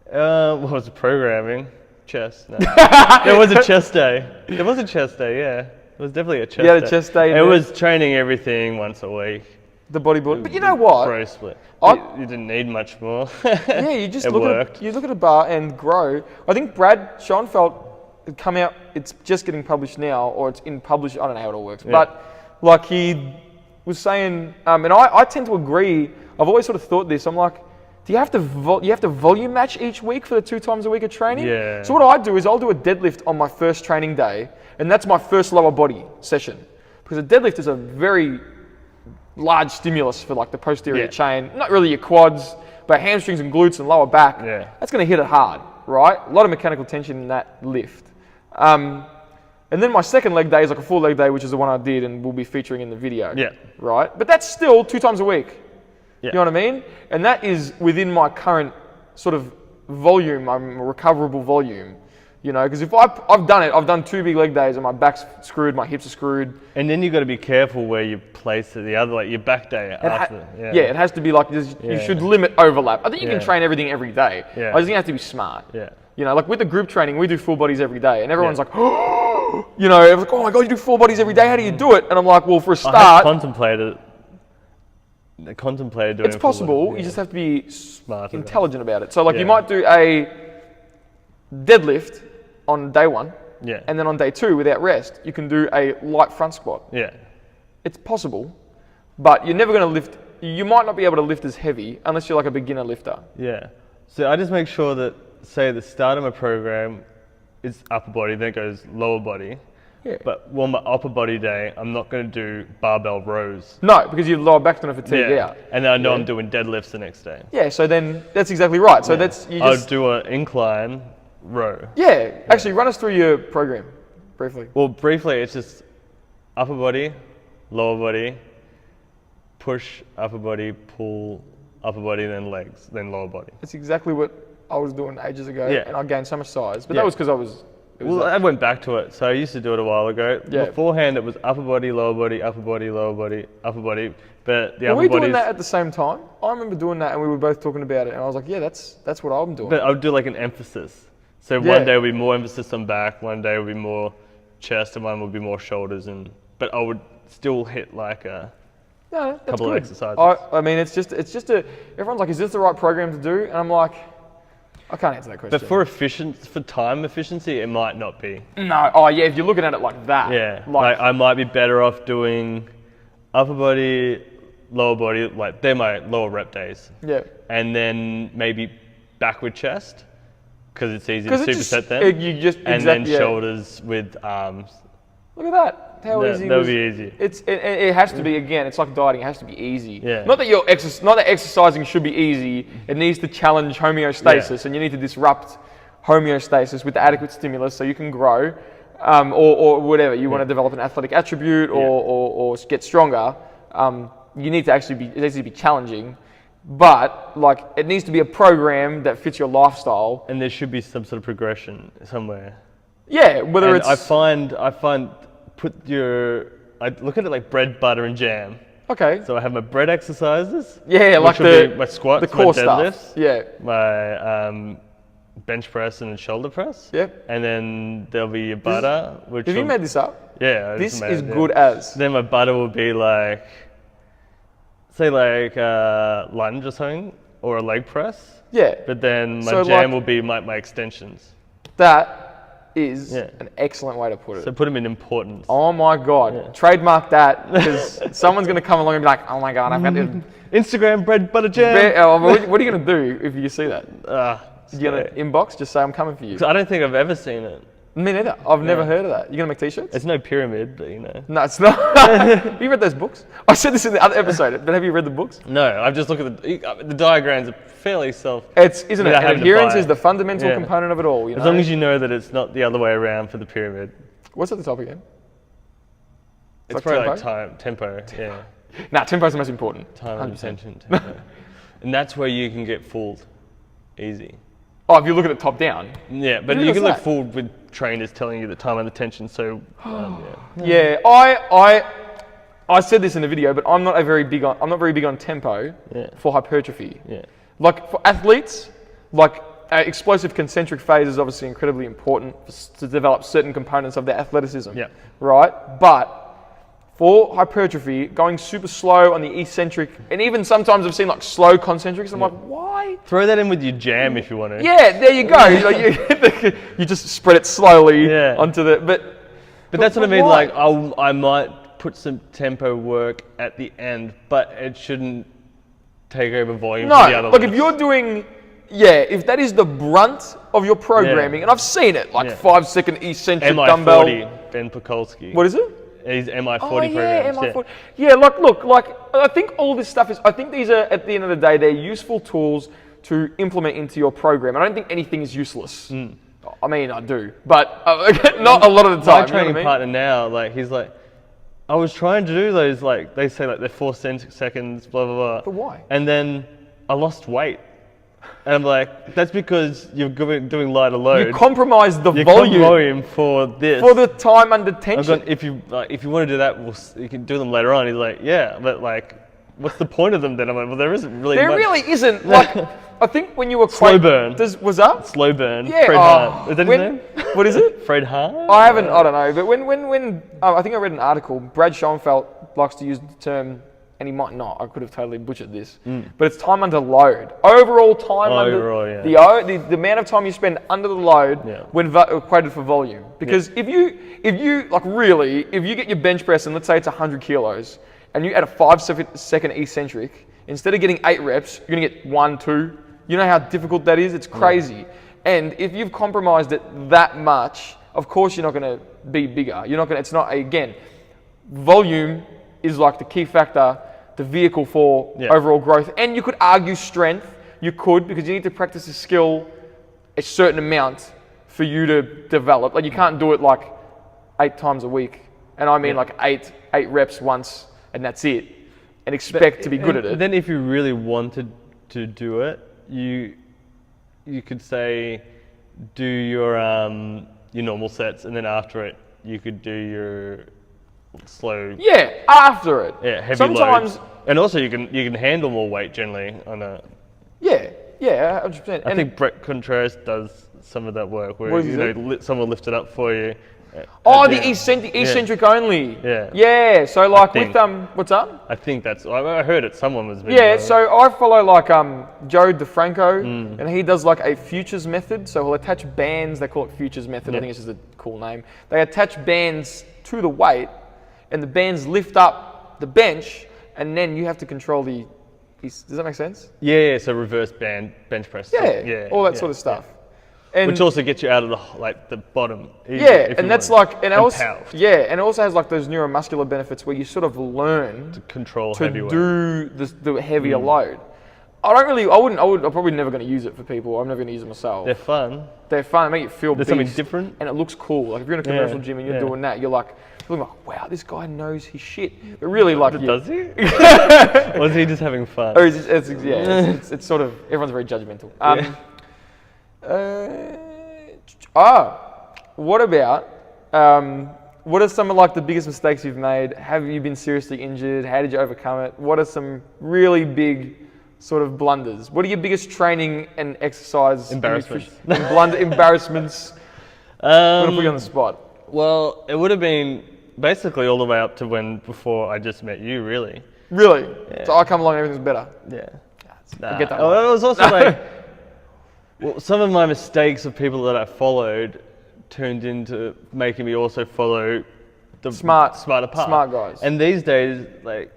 What was the programming? Chest. No. There was a chest day. There was a chest day, yeah. It was definitely a chest day. Yeah, the chest day. It was training everything once a week. The bodyboard. But you know what? Bro split. You didn't need much more. Yeah, you just look at a bar and grow. I think Brad Schoenfeld had come out, it's just getting published now, or it's in published, I don't know how it all works. But like he was saying, and I tend to agree, I've always sort of thought this, I'm like, do you have to volume match each week for the 2 times a week of training? Yeah. So what I do is I'll do a deadlift on my first training day, and that's my first lower body session. Because a deadlift is a very large stimulus for like the posterior chain, not really your quads, but hamstrings and glutes and lower back. Yeah. That's going to hit it hard, right? A lot of mechanical tension in that lift. And then my second leg day is like a full leg day, which is the one I did and will be featuring in the video. Yeah. Right? But that's still 2 times a week. Yeah. You know what I mean? And that is within my current sort of volume, recoverable volume. You know, because if I've done 2 big leg days and my back's screwed, my hips are screwed. And then you've got to be careful where you place it, the other, like your back day after. It has to be like, you should limit overlap. I think you can train everything every day. Yeah. I just think you have to be smart. Yeah. You know, like with the group training, we do full bodies every day. And everyone's like, oh, you know, it's like, oh my God, you do full bodies every day. How do you do it? And I'm like, well, for a start. I contemplated doing it's possible. You just have to be smart, intelligent about it. So like you might do a deadlift on day 1, and then on day 2, without rest, you can do a light front squat. Yeah, it's possible, but you're never going to lift. You might not be able to lift as heavy unless you're like a beginner lifter. Yeah. So I just make sure that, say, the start of my program is upper body, then it goes lower body. Yeah. But on my upper body day, I'm not going to do barbell rows. No, because your lower back's going to fatigue out. And then I know I'm doing deadlifts the next day. Yeah. So then that's exactly right. So that's I'll do an incline row. Yeah, actually run us through your program briefly. Well, briefly, it's just upper body, lower body, push upper body, pull upper body, then legs, then lower body. That's exactly what I was doing ages ago, and I gained so much size. But that was because I went back to it. So I used to do it a while ago. Yeah. Beforehand, it was upper body, lower body, upper body, lower body, upper body. But the upper body. Were we doing that at the same time? I remember doing that, and we were both talking about it, and I was like, yeah, that's what I'm doing. But I would do like an emphasis. So one day would be more emphasis on back, one day would be more chest, and one would be more shoulders. But I would still hit like a couple of exercises. I mean, it's just everyone's like, is this the right program to do? And I'm like, I can't answer that question. But for time efficiency, it might not be. No. Oh yeah, if you're looking at it like that. Yeah. Like I might be better off doing upper body, lower body, like they're my lower rep days. Yeah. And then maybe backward chest, because it's easy to superset them. Then shoulders with arms. Look at that. How easy that would be easy. It has to be, again, it's like dieting, it has to be easy. Yeah. Not that exercising should be easy, it needs to challenge homeostasis, and you need to disrupt homeostasis with the adequate stimulus so you can grow, or whatever, you want to develop an athletic attribute or get stronger. You need to it needs to be challenging, but like it needs to be a program that fits your lifestyle. And there should be some sort of progression somewhere. Yeah, whether it's... I find I look at it like bread, butter, and jam. Okay. So I have my bread exercises. Yeah, like my squats, the core my deadlifts. Stuff. Yeah. My bench press and shoulder press. Yep. And then there'll be your butter. Have you made this up? Yeah. This is good as. Then my butter will be like, say like lunge or something, or a leg press. Yeah. But then my jam will be my extensions. That is an excellent way to put it. So put them in importance. Oh my God. Yeah. Trademark that, because someone's going to come along and be like, oh my God, I've got this. Instagram bread butter jam. What are you going to do if you see that? You're going to inbox, just say, I'm coming for you. I don't think I've ever seen it. Me neither. I've never heard of that. You're going to make t-shirts? It's no pyramid, but you know. No, it's not. Have you read those books? I said this in the other episode, but have you read the books? No, I've just looked at the diagrams are fairly Isn't it? And adherence is the fundamental component of it all. You know? As long as you know that it's not the other way around for the pyramid. What's at the top again? It's probably like tempo. Yeah. Nah, tempo is the most important. Time and attention, tempo. And that's where you can get fooled. Easy. Oh, if you look at it top down. Yeah, but you can look fooled with trainers telling you the time and attention. So, yeah, I said this in the video, but I'm not very big on tempo for hypertrophy. Yeah. Like for athletes, like explosive concentric phase is obviously incredibly important to develop certain components of their athleticism. Yeah. Right, but for hypertrophy, going super slow on the eccentric, and even sometimes I've seen like slow concentrics. I'm like, why? Throw that in with your jam if you want to. Yeah, there you go. You just spread it slowly onto the. But that's what I mean. Why? Like I might put some tempo work at the end, but it shouldn't take over volume. No, the other like if you're doing. Yeah, if that is the brunt of your programming, and I've seen it, like 5-second eccentric dumbbell. MI40, Ben Pekulski. What is it? He's MI40 programs. MI40. Yeah, look, I think all this stuff I think these are, at the end of the day, they're useful tools to implement into your program. I don't think anything is useless. I mean, I do, but not a lot of the time. My training partner now, like, he's like, I was trying to do those, like, they say like they're 4 seconds, blah, blah, blah. But why? And then I lost weight. And I'm like, that's because you're doing lighter load. You compromise the volume for this. For the time under tension. If you want to do that, you can do them later on. He's like, yeah, but like, what's the point of them then? I'm like, well, there isn't really. There really isn't. Like, I think when you were slow burn. Was that slow burn? Yeah. Fred Hahn. Is that his name? What is it? Fred Hahn. I don't know. But when I think I read an article. Brad Schoenfeld likes to use the term. And he might not. I could have totally butchered this, but it's time under load. Overall time the amount of time you spend under the load when equated for volume. Because if you get your bench press and let's say it's 100 kilos, and you add a 5-second eccentric, instead of getting 8 reps, you're gonna get 1, 2. You know how difficult that is? It's crazy. And if you've compromised it that much, of course you're not gonna be bigger. You're not gonna. It's not again. Volume is like the key factor, the vehicle for overall growth. And you could argue strength. You could, because you need to practice a skill a certain amount for you to develop. Like you can't do it like 8 times a week. And I mean like 8 reps once and that's it. And expect to be good at it. Then if you really wanted to do it, you could say do your normal sets, and then after it you could do your slow. Yeah, after it. Yeah, heavy loads. And also you can handle more weight generally on a. Yeah, 100%. I think Brett Contreras does some of that work where someone will lift it up for you. The eccentric only. Yeah. So like with what's up? I think that's. I heard it. Someone was. So I follow like Joe DeFranco, and he does like a futures method. So he'll attach bands. They call it futures method. I think it's just a cool name. They attach bands to the weight, and the bands lift up the bench, and then you have to control the. Does that make sense? Yeah. So reverse bench press. All that sort of stuff. And which also gets you out of the bottom. And that's like, and it also has like those neuromuscular benefits where you sort of learn to control to do the heavier load. I'm probably never going to use it for people. I'm never going to use it myself. They're fun. They make you feel there's something different, and it looks cool. Like if you're in a commercial gym and you're doing that, you're like, wow, this guy knows his shit. But really, like, does he? Or is he just having fun? Or it's sort of everyone's very judgmental. What about, what are some of like the biggest mistakes you've made? Have you been seriously injured? How did you overcome it? What are some really big sort of blunders? What are your biggest training and exercise embarrassments? Embarrassments. I'm gonna put you on the spot. Well, it would have been basically all the way up to before I just met you, really. Really? Yeah. So I come along and everything's better? Yeah. Forget that one. It was also like... Well, some of my mistakes of people that I followed turned into making me also follow the smarter path. Smart guys. And these days, like,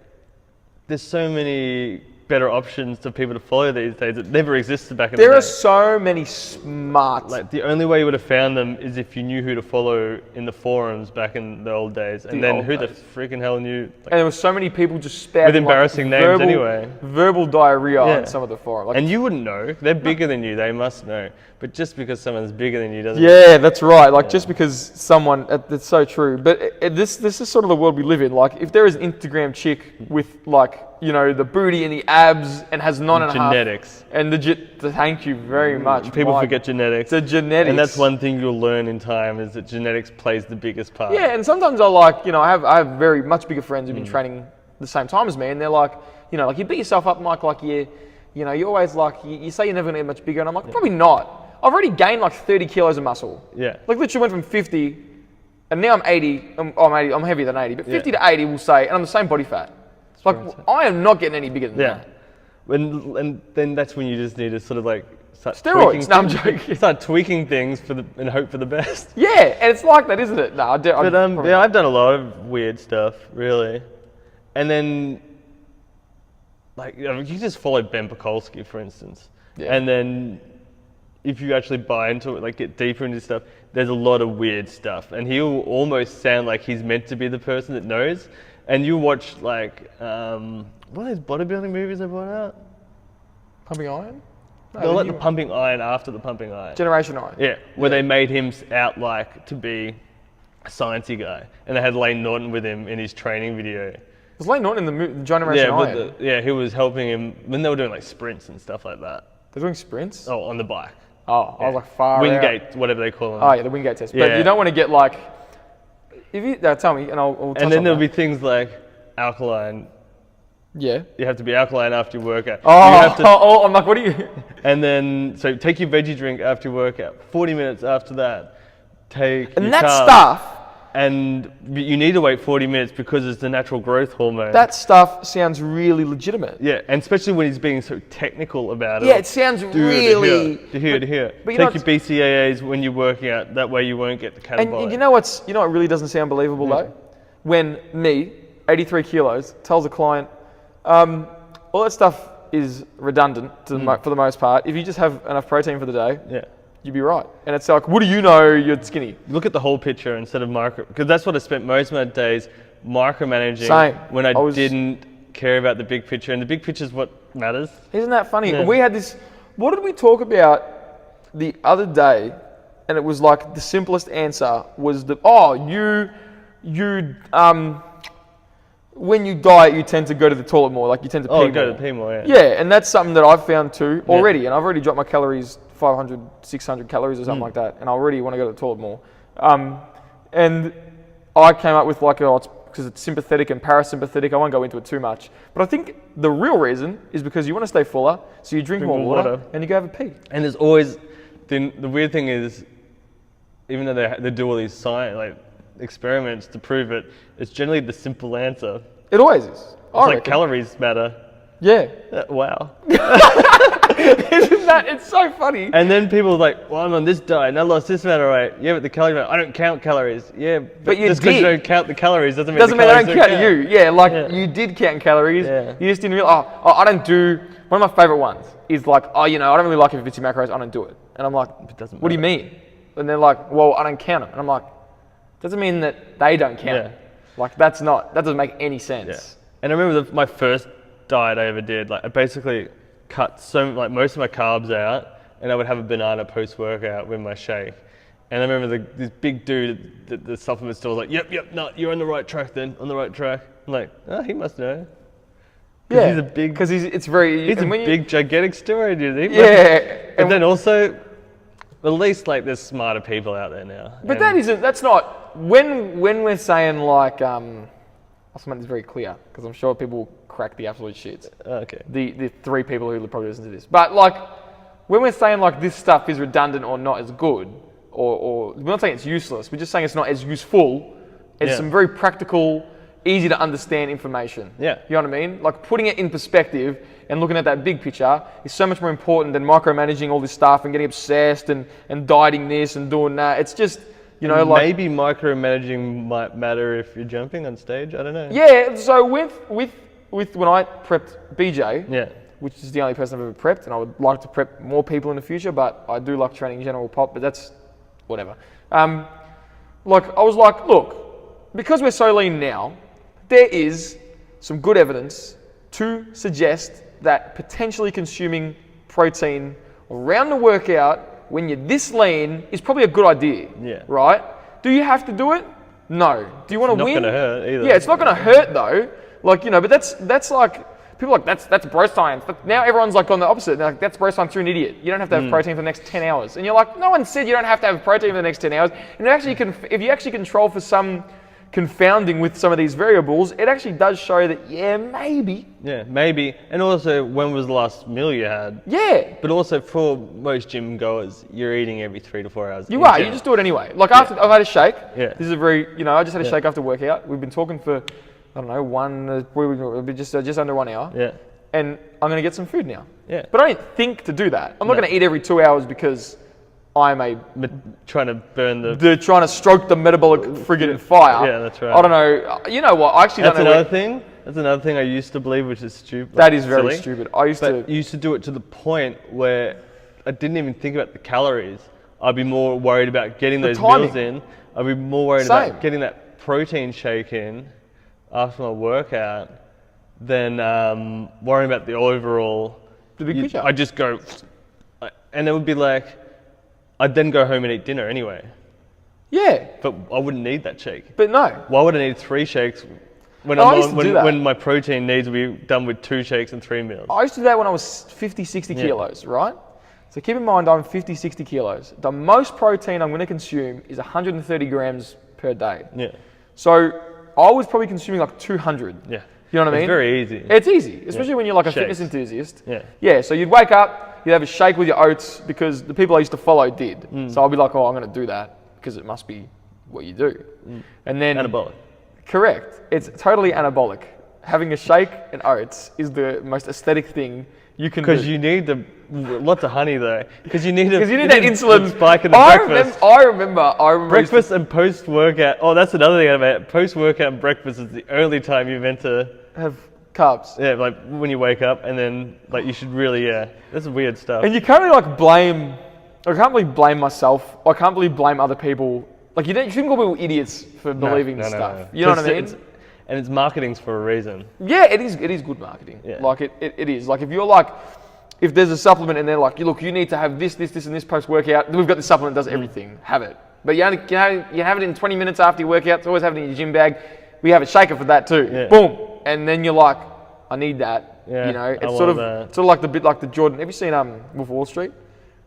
there's so many better options to people to follow these days that never existed back in the day. There are so many smart. Like, the only way you would have found them is if you knew who to follow in the forums back in the old days. And then who the freaking hell knew? Like, and there were so many people just spouting with embarrassing names anyway. Verbal diarrhea on some of the forums. Like, and you wouldn't know. They're bigger than you. They must know. But just because someone's bigger than you doesn't. Yeah, that's right. Like, just because someone, that's so true. But this is sort of the world we live in. Like, if there is an Instagram chick with, like, you know, the booty and the abs and has 9.5. Genetics. And thank you very much. People forget genetics. The genetics. And that's one thing you'll learn in time is that genetics plays the biggest part. Yeah, and sometimes I have very much bigger friends who've been training the same time as me, and they're like, you know, like, you beat yourself up, Mike, like you always like, you say you're never gonna get much bigger, and I'm like, probably not. I've already gained like 30 kilos of muscle. Yeah. Like, literally went from 50, and now I'm 80. I'm heavier than 80, but 50 to 80 we'll say, and I'm the same body fat. Like, I am not getting any bigger than that. And then that's when you just need to sort of like start steroids. No, I'm joking. Start tweaking things and hope for the best. Yeah, and it's like that, isn't it? No, I've done a lot of weird stuff, really. And then, like, you just follow Ben Pakulski, for instance. Yeah. And then, if you actually buy into it, like, get deeper into stuff, there's a lot of weird stuff. And he'll almost sound like he's meant to be the person that knows. And you watch, like, what are those bodybuilding movies they brought out? Pumping Iron? No, they're like the Pumping Iron after the Pumping Iron. Generation Iron. Yeah, where they made him out like to be a sciencey guy. And they had Lane Norton with him in his training video. Was Lane Norton in the Generation Iron? He was helping him when they were doing like sprints and stuff like that. They're doing sprints? Oh, on the bike. Oh, I was like far Wingate, whatever they call them. Oh yeah, the Wingate test. But you don't want to get like, if you tell me, and I'll touch on. And then there'll be things like alkaline. Yeah. You have to be alkaline after your workout. I'm like, what do you? And then, so take your veggie drink after your workout. 40 minutes after that, take. And that stuff. And you need to wait 40 minutes because it's the natural growth hormone. That stuff sounds really legitimate. Yeah, and especially when he's being so technical about it. Yeah, it sounds really. To here. Take your BCAAs when you're working out. That way you won't get the catabolic. And you know what really doesn't sound believable though? When me, 83 kilos, tells a client, all that stuff is redundant for the most part. If you just have enough protein for the day, you'd be right. And it's like, what do you know? You're skinny. Look at the whole picture instead of micro, because that's what I spent most of my days micromanaging. When I didn't care about the big picture, and the big picture is what matters. Isn't that funny? Yeah. We had this. What did we talk about the other day? And it was like the simplest answer was when you diet, you tend to go to the toilet more. Like, you tend to pee more. Go to the pee more, yeah. Yeah, and that's something that I've found too already. And I've already dropped my calories 500, 600 calories or something like that. And I already want to go to the toilet more. And I came up with like, because it's sympathetic and parasympathetic. I won't go into it too much. But I think the real reason is because you want to stay fuller. So you drink more water and you go have a pee. And there's always, the weird thing is, even though they do all these experiments to prove it, it's generally the simple answer. It always is. It's like calories matter. Yeah. Wow. Isn't that? It's so funny. And then people are like, well, I'm on this diet and I lost this amount of weight. Yeah, but the calories, I don't count calories. Yeah, but you just because you don't count the calories doesn't mean I don't count you. Yeah, you did count calories. Yeah. You just didn't realize, I don't do, one of my favorite ones is like, I don't really like if it's your macros, I don't do it. And I'm like, it doesn't matter. What do you mean? And they're like, well, I don't count them. And I'm like, doesn't mean that they don't count. Like, that doesn't make any sense. Yeah. And I remember my first diet I ever did, like, I basically cut most of my carbs out, and I would have a banana post-workout with my shake. And I remember this big dude at the supplement store was like, yep, no, you're on the right track then, on the right track. I'm like, he must know. Yeah, he's a big, because he's a big, gigantic steroid user. Yeah. And then also, at least like there's smarter people out there now. But that's not, when we're saying like, I'll make this very clear, because I'm sure people will crack the absolute shits. Okay. The three people who probably listen to this. But like, when we're saying like this stuff is redundant or not as good, or we're not saying it's useless, we're just saying it's not as useful. It's some very practical easy to understand information. Yeah. You know what I mean? Like putting it in perspective and looking at that big picture is so much more important than micromanaging all this stuff and getting obsessed and dieting this and doing that. It's just, you know, like... Maybe micromanaging might matter if you're jumping on stage. I don't know. Yeah, so with when I prepped BJ, which is the only person I've ever prepped, and I would like to prep more people in the future, but I do like training general pop, but that's whatever. Like, I was like, look, because we're so lean now, there is some good evidence to suggest that potentially consuming protein around the workout when you're this lean is probably a good idea. Yeah. Right? Do you have to do it? No. Do you want to win? It's not going to hurt either. Yeah, it's not going to hurt though. Like, you know, but that's like, people are like, that's bro science. But now everyone's like on the opposite. They're like, that's bro science, you're an idiot. You don't have to have protein for the next 10 hours. And you're like, no one said you don't have to have protein for the next 10 hours. And if you actually control for some confounding with some of these variables, it actually does show that, yeah, maybe. Yeah, maybe. And also, when was the last meal you had? Yeah. But also, for most gym goers, you're eating every 3 to 4 hours. You just do it anyway. Like after I've had a shake, this is a very, I just had a shake after workout. We've been talking for, I don't know, just under 1 hour. Yeah. And I'm going to get some food now. Yeah. But I didn't think to do that. I'm not going to eat every 2 hours because I'm trying to burn trying to stroke the metabolic friggin' fire. Yeah, that's right. I don't know. You know what? I actually don't know. That's another thing I used to believe, which is stupid. That is very stupid. I used to do it to the point where I didn't even think about the calories. I'd be more worried about getting those meals in. I'd be more worried about getting that protein shake in after my workout than worrying about the overall. The big picture. I just go, and it would be like, I'd then go home and eat dinner anyway. Yeah. But I wouldn't need that shake. But no. Why would I need 3 shakes when my protein needs to be done with 2 shakes and 3 meals? I used to do that when I was 50, 60 kilos, right? So keep in mind, I'm 50, 60 kilos. The most protein I'm going to consume is 130 grams per day. Yeah. So I was probably consuming like 200. Yeah. You know what I mean? It's very easy. It's easy, especially when you're like a fitness enthusiast. Yeah. Yeah, so you'd wake up, you'd have a shake with your oats because the people I used to follow did. So I'll be like, oh, I'm going to do that because it must be what you do. And then... Anabolic. Correct. It's totally anabolic. Having a shake and oats is the most aesthetic thing you can do. Because you need lots of honey though. Because you need that insulin spike in the breakfast. I remember. Breakfast and post-workout. Oh, that's another thing about it. Post-workout and breakfast is the only time you're meant to have carbs. Yeah, like when you wake up and then like you should really, that's weird stuff. And you can't really like blame, I can't really blame myself. I can't really blame other people. Like you shouldn't call people idiots for believing this stuff. No. You know what I mean? And it's marketing's for a reason. Yeah, it is good marketing. Yeah. Like it is. Like if you're like, if there's a supplement and they're like, look, you need to have this, and this post-workout, we've got this supplement that does everything. Have it. But you have it in 20 minutes after your workout. Always have it in your gym bag. We have a shaker for that too. Yeah. Boom. And then you're like, I need that. Yeah, you know, it's sort of like the bit like the Jordan. Have you seen Wolf of Wall Street?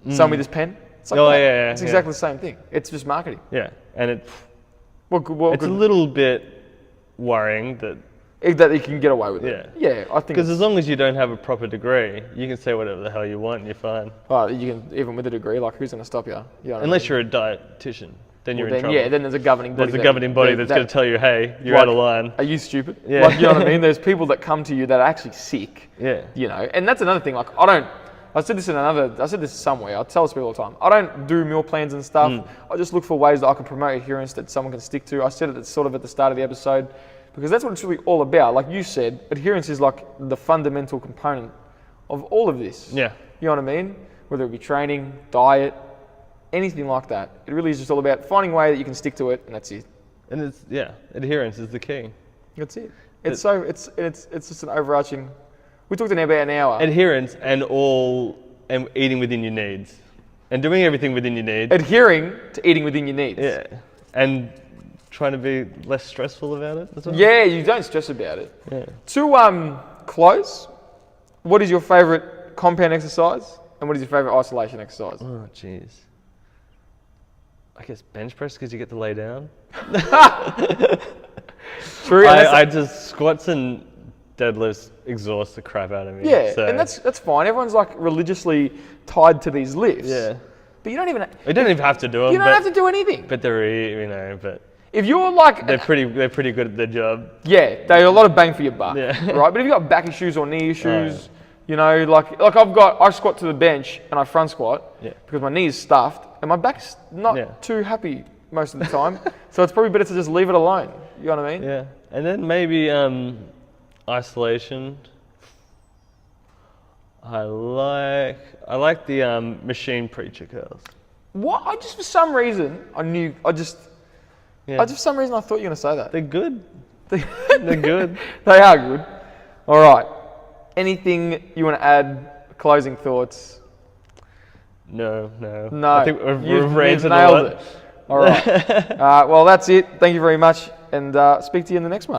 Sell me this pen. It's like it's exactly the same thing. It's just marketing. Yeah, and it's a little bit worrying that you can get away with it. Yeah, I think because as long as you don't have a proper degree, you can say whatever the hell you want and you're fine. Well, you can even with a degree. Like who's going to stop you? Unless you're a dietitian. Then you're in trouble. Yeah, then there's a governing body. There's a governing body that's going to tell you, hey, you're out of line. Are you stupid? Yeah. Like, you know what I mean? There's people that come to you that are actually sick. Yeah. You know, and that's another thing. Like, I said this somewhere, I tell this people all the time. I don't do meal plans and stuff. I just look for ways that I can promote adherence that someone can stick to. I said it sort of at the start of the episode because that's what it's really all about. Like you said, adherence is like the fundamental component of all of this. Yeah. You know what I mean? Whether it be training, diet, anything like that. It really is just all about finding a way that you can stick to it, and that's it. And adherence is the key. That's it. It's just an overarching. We talked about an hour. Adherence and eating within your needs, and doing everything within your needs. Adhering to eating within your needs. Yeah, and trying to be less stressful about it as well. Yeah, you don't stress about it. Yeah. To close, what is your favorite compound exercise, and what is your favorite isolation exercise? Oh, jeez. I guess bench press because you get to lay down. True. I just squats and deadlifts exhaust the crap out of me. Yeah, and that's fine. Everyone's like religiously tied to these lifts. Yeah. But you don't even. You don't even have to do them. You don't have to do anything. But they're, If you're like, they're pretty good at their job. yeah, they're a lot of bang for your buck, Yeah. right? But if you've got back issues or knee issues, you know, like I squat to the bench and I front squat because my knee is stuffed and my back's not too happy most of the time. So it's probably better to just leave it alone. You know what I mean? Yeah. And then maybe isolation. I like the machine preacher curls. What? I just for some reason for some reason I thought you were gonna say that. They're good. They're good. They are good. All right. Anything you want to add? Closing thoughts? No. I think we've you've ranted nailed a lot. it. All right. Well, that's it. Thank you very much, and speak to you in the next one.